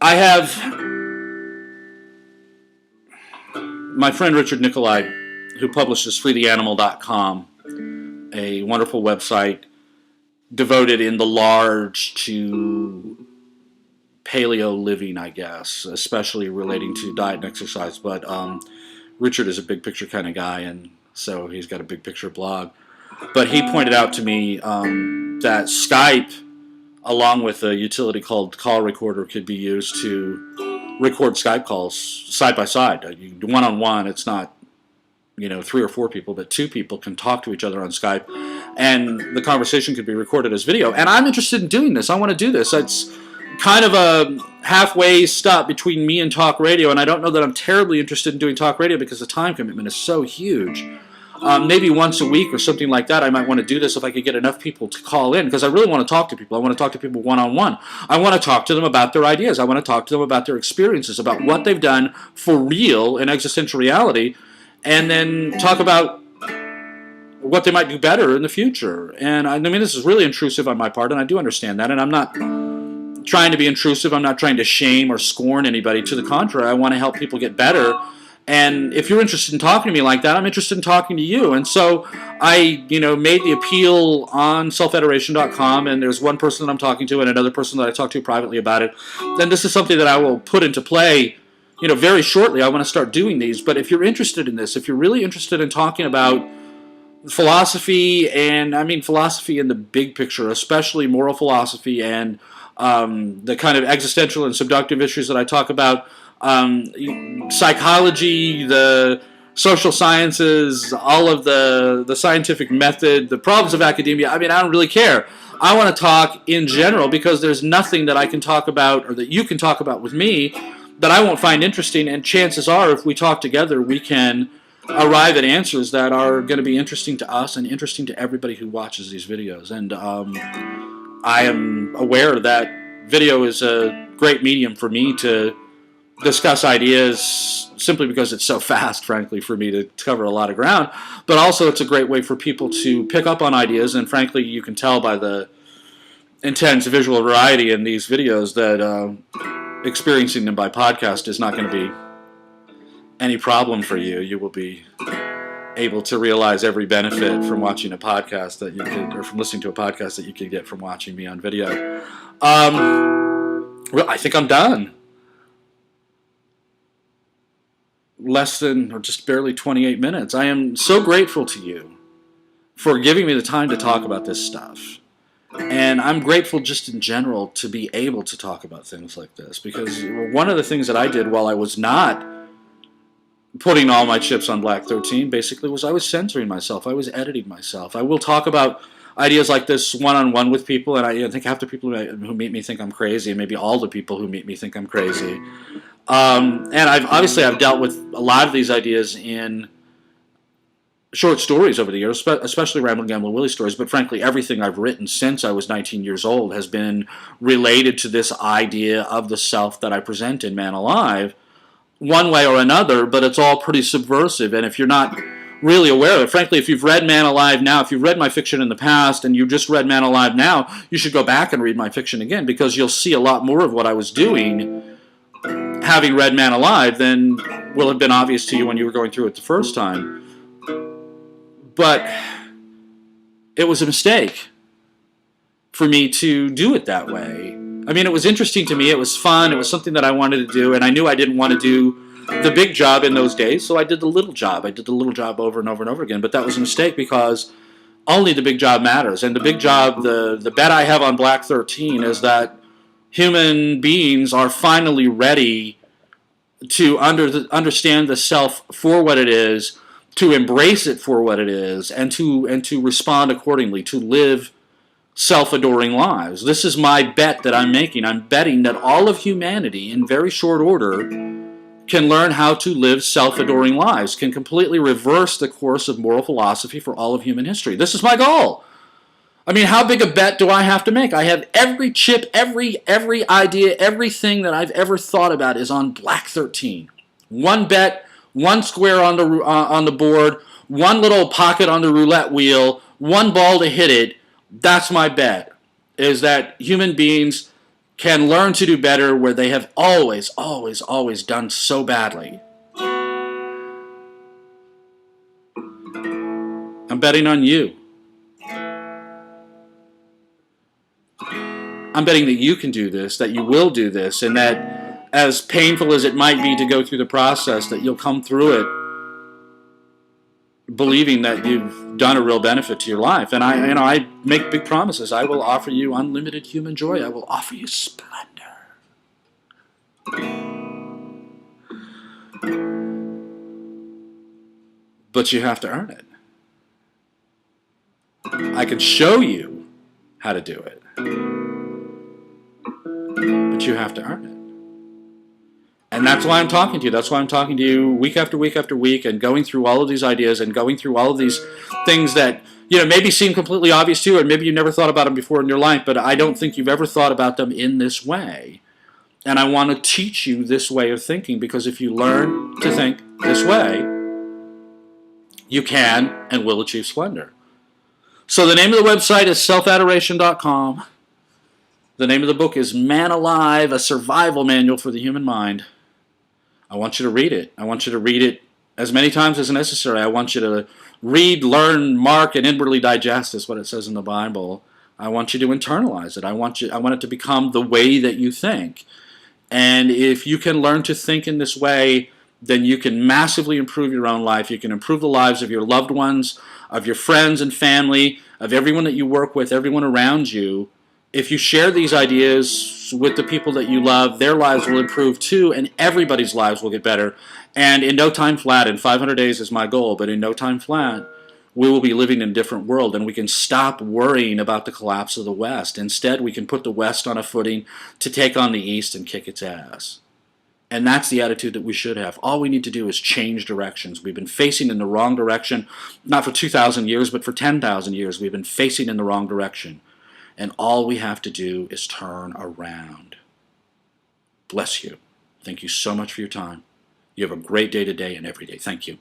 I have my friend Richard Nicolai, who publishes freetheanimal.com, a wonderful website devoted in the large to paleo living, I guess, especially relating to diet and exercise. But Richard is a big picture kind of guy, and so he's got a big picture blog. But he pointed out to me that Skype, along with a utility called Call Recorder, could be used to record Skype calls side by side. One-on-one, it's not, 3 or 4 people, but 2 people can talk to each other on Skype, and the conversation could be recorded as video. And I'm interested in doing this. I want to do this. It's kind of a halfway stop between me and talk radio, and I don't know that I'm terribly interested in doing talk radio because the time commitment is so huge. Maybe once a week or something like that, I might want to do this if I could get enough people to call in, because I really want to talk to people. I want to talk to people one-on-one. I want to talk to them about their ideas. I want to talk to them about their experiences, about what they've done for real in existential reality, and then talk about what they might do better in the future. And I mean, this is really intrusive on my part, and I do understand that, and I'm not trying to be intrusive. I'm not trying to shame or scorn anybody. To the contrary, I want to help people get better. And if you're interested in talking to me like that, I'm interested in talking to you. And so I, made the appeal on selffederation.com, and there's one person that I'm talking to and another person that I talk to privately about it. Then this is something that I will put into play, very shortly. I want to start doing these. But if you're interested in this, if you're really interested in talking about philosophy, and I mean philosophy in the big picture, especially moral philosophy and the kind of existential and subductive issues that I talk about, psychology, the social sciences, all of the scientific method, the problems of academia. I mean, I don't really care. I want to talk in general because there's nothing that I can talk about or that you can talk about with me that I won't find interesting, and chances are if we talk together we can arrive at answers that are going to be interesting to us and interesting to everybody who watches these videos. And I am aware that video is a great medium for me to discuss ideas simply because it's so fast, frankly, for me to cover a lot of ground. But also it's a great way for people to pick up on ideas, and frankly you can tell by the intense visual variety in these videos that experiencing them by podcast is not going to be any problem for you. You will be able to realize every benefit from watching a podcast that you could, or from listening to a podcast that you could get from watching me on video. Well, I think I'm done. Less than, or just barely 28 minutes. I am so grateful to you for giving me the time to talk about this stuff. And I'm grateful just in general to be able to talk about things like this, because one of the things that I did while I was not putting all my chips on Black 13 basically was I was censoring myself. I was editing myself. I will talk about ideas like this one-on-one with people, and I think half the people who meet me think I'm crazy, and maybe all the people who meet me think I'm crazy. And I've dealt with a lot of these ideas in short stories over the years, especially Ramblin' Gamblin' Willie stories, but frankly everything I've written since I was 19 years old has been related to this idea of the self that I present in Man Alive, one way or another, but it's all pretty subversive. And if you're not really aware of it, frankly, if you've read Man Alive now, if you've read my fiction in the past and you just read Man Alive now, you should go back and read my fiction again, because you'll see a lot more of what I was doing having read Man Alive than will have been obvious to you when you were going through it the first time. But it was a mistake for me to do it that way. I mean, it was interesting to me, it was fun, it was something that I wanted to do, and I knew I didn't want to do the big job in those days, so I did the little job. I did the little job over and over and over again, but that was a mistake because only the big job matters. And the big job, the bet I have on Black 13 is that human beings are finally ready to understand the self for what it is, to embrace it for what it is, and to respond accordingly, to live self-adoring lives. This is my bet that I'm making. I'm betting that all of humanity, in very short order, can learn how to live self-adoring lives, can completely reverse the course of moral philosophy for all of human history. This is my goal. I mean, how big a bet do I have to make? I have every chip, every idea, everything that I've ever thought about is on Black 13. One bet, one square on the board, one little pocket on the roulette wheel, one ball to hit it. That's my bet, is that human beings can learn to do better where they have always, always, always done so badly. I'm betting on you. I'm betting that you can do this, that you will do this, and that as painful as it might be to go through the process, that you'll come through it believing that you've done a real benefit to your life. And I make big promises. I will offer you unlimited human joy. I will offer you splendor. But you have to earn it. I can show you how to do it, but you have to earn it. And that's why I'm talking to you. That's why I'm talking to you week after week after week and going through all of these ideas and going through all of these things that, maybe seem completely obvious to you, or maybe you never thought about them before in your life, but I don't think you've ever thought about them in this way. And I want to teach you this way of thinking, because if you learn to think this way, you can and will achieve splendor. So the name of the website is selfadoration.com. The name of the book is Man Alive, A Survival Manual for the Human Mind. I want you to read it. I want you to read it as many times as necessary. I want you to read, learn, mark, and inwardly digest, is what it says in the Bible. I want you to internalize it. I want it to become the way that you think. And if you can learn to think in this way, then you can massively improve your own life. You can improve the lives of your loved ones, of your friends and family, of everyone that you work with, everyone around you. If you share these ideas with the people that you love, their lives will improve too, and everybody's lives will get better. And in no time flat, in 500 days is my goal, but in no time flat, we will be living in a different world, and we can stop worrying about the collapse of the West. Instead, we can put the West on a footing to take on the East and kick its ass. And that's the attitude that we should have. All we need to do is change directions. We've been facing in the wrong direction, not for 2,000 years, but for 10,000 years. We've been facing in the wrong direction. And all we have to do is turn around. Bless you. Thank you so much for your time. You have a great day today and every day. Thank you.